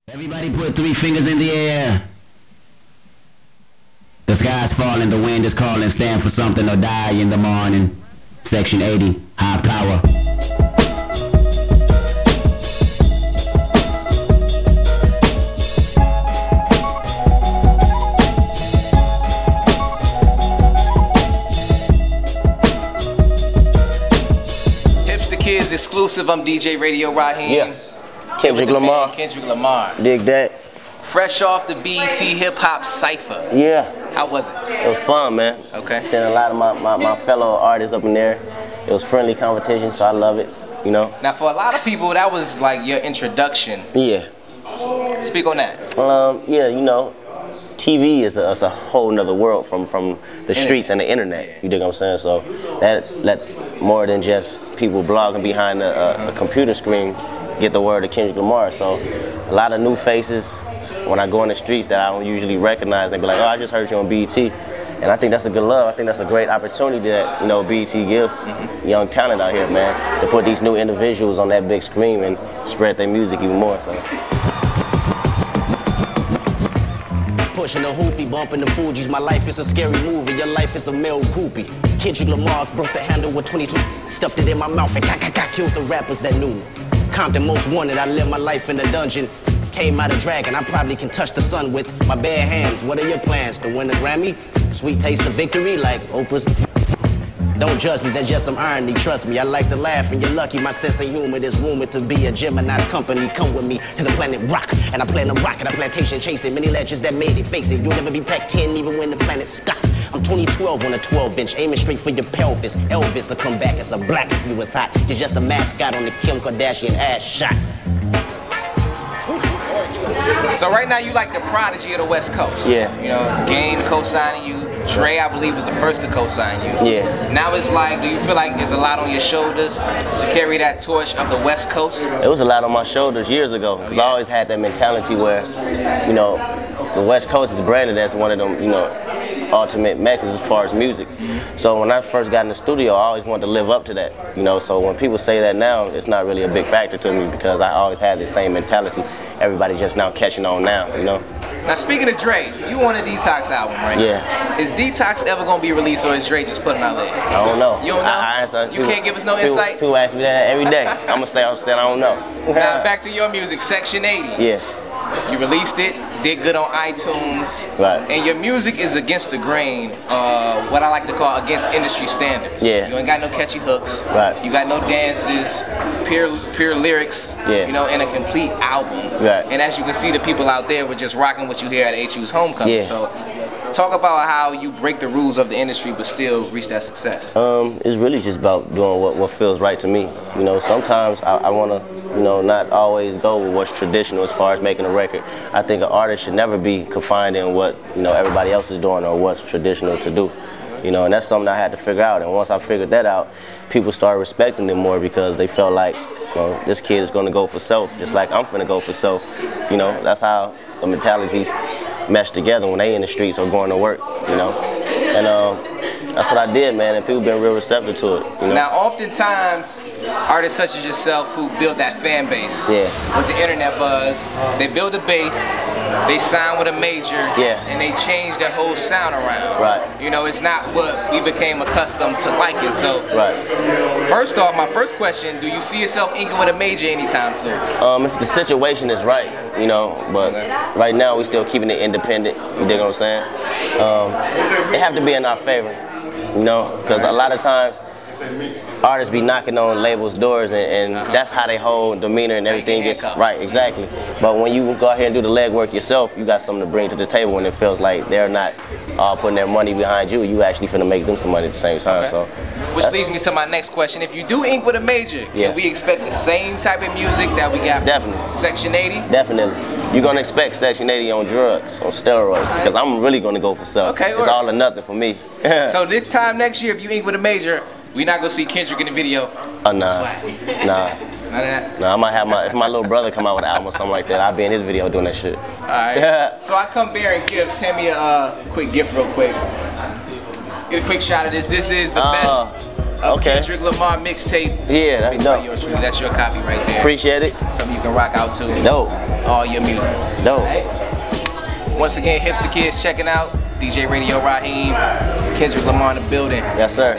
Everybody put 3 fingers in the air. The sky's falling, the wind is calling, stand for something or die in the morning. Section 80, high power. Hipster Kidz exclusive, I'm DJ Radio Raheem. Yeah. Kendrick Lamar. Kendrick Lamar. Dig that. Fresh off the BET Hip Hop Cypher. Yeah. How was it? It was fun, man. Okay. Seeing a lot of my fellow artists up in there. It was friendly competition, so I love it, you know. Now, for a lot of people, that was like your introduction. Yeah. Speak on that. Yeah, you know, TV is a whole nother world from the streets and the internet. You dig what I'm saying? So that let more than just people blogging behind a computer screen get the word of Kendrick Lamar. So a lot of new faces when I go in the streets that I don't usually recognize, they be like, oh, I just heard you on BET. And I think that's a good love. I think that's a great opportunity that, you know, BET give young talent out here, man, to put these new individuals on that big screen and spread their music even more. So. Pushing the hoopy, bumping the Fugees. My life is a scary movie. Your life is a male groupie. Kendrick Lamar broke the handle with 22. Stuffed it in my mouth and killed the rappers that knew me. Compton most wanted, I lived my life in the dungeon. Came out a dragon, I probably can touch the sun with my bare hands. What are your plans? To win a Grammy? Sweet taste of victory like Oprah's. Don't judge me, that's just some irony, trust me. I like to laugh and you're lucky, my sense of humor is rumored to be a Gemini company. Come with me to the planet rock, and I plan to rock at a plantation chasing many legends that made it. Face it, you'll never be packed 10 even when the planet stopped. I'm 2012 on a 12-inch, aiming straight for your pelvis. Elvis will come back as a black if you was hot. You're just a mascot on the Kim Kardashian ass shot. So right now you like the prodigy of the West Coast. Yeah. You know, Game co-signing you. Dre, I believe, was the first to co-sign you. Yeah. Now it's like, do you feel like there's a lot on your shoulders to carry that torch of the West Coast? It was a lot on my shoulders years ago. Because I always had that mentality where, you know, the West Coast is branded as one of them, you know, ultimate meccas as far as music. So when I first got in the studio, I always wanted to live up to that, you know. So when people say that now, it's not really a big factor to me because I always had the same mentality. Everybody just now catching on now, you know. Now speaking of Dre, you on a Detox album, right? Yeah. Is Detox ever gonna be released, or is Dre just putting out there? I don't know. You don't know? You can't give us no insight? People ask me that every day. I'm gonna stay on stand, I don't know. Now back to your music, Section 80. Yeah. You released it, did good on iTunes, right. And your music is against the grain, what I like to call against industry standards. Yeah. You ain't got no catchy hooks, right. You got no dances, pure lyrics, yeah. You know, and a complete album. Right. And as you can see, the people out there were just rocking what you hear at HU's Homecoming. Yeah. So talk about how you break the rules of the industry but still reach that success. It's really just about doing what feels right to me. You know, sometimes I want to, you know, not always go with what's traditional as far as making a record. I think an artist should never be confined in what, you know, everybody else is doing or what's traditional to do. You know, and that's something I had to figure out. And once I figured that out, people started respecting it more because they felt like, you know, this kid is going to go for self, just like I'm finna go for self. You know, that's how the mentalities mesh together when they in the streets or going to work, you know. And that's what I did, man, and people been real receptive to it, you know. Now, oftentimes, artists such as yourself who build that fan base with the internet buzz, they build a base, they sign with a major, and they change their whole sound around. Right. You know, it's not what we became accustomed to liking. So, right. First off, my first question, do you see yourself inking with a major anytime soon? If the situation is right, you know, but right now we still keeping it independent, you dig what I'm saying? It have to be in our favor, you know, because a lot of times artists be knocking on labels' doors and that's how they whole demeanor and everything gets right, exactly. But when you go out here and do the legwork yourself, you got something to bring to the table when it feels like they're not all putting their money behind you. You actually finna make them some money at the same time. So, which leads me to my next question. If you do ink with a major, can we expect the same type of music that we got from Section 80? Definitely. You're gonna expect Section 80 on drugs, on steroids, because I'm really gonna go for self. Okay, it's all or nothing for me. So this time next year, if you ink with a major, we not gonna see Kendrick in the video. Oh, nah. Nah, I might have if my little brother come out with an album or something like that, I'll be in his video doing that shit. Alright. So I come bearing gifts. Hand me a quick gift real quick. Get a quick shot of this. This is the best Kendrick Lamar mixtape. Yeah, that's dope. That's your copy right there. Appreciate it. Something you can rock out to. Dope. All your music. Dope. Once again, Hipster Kidz checking out. DJ Radio Raheem. Kendrick Lamar in the building. Yes, sir.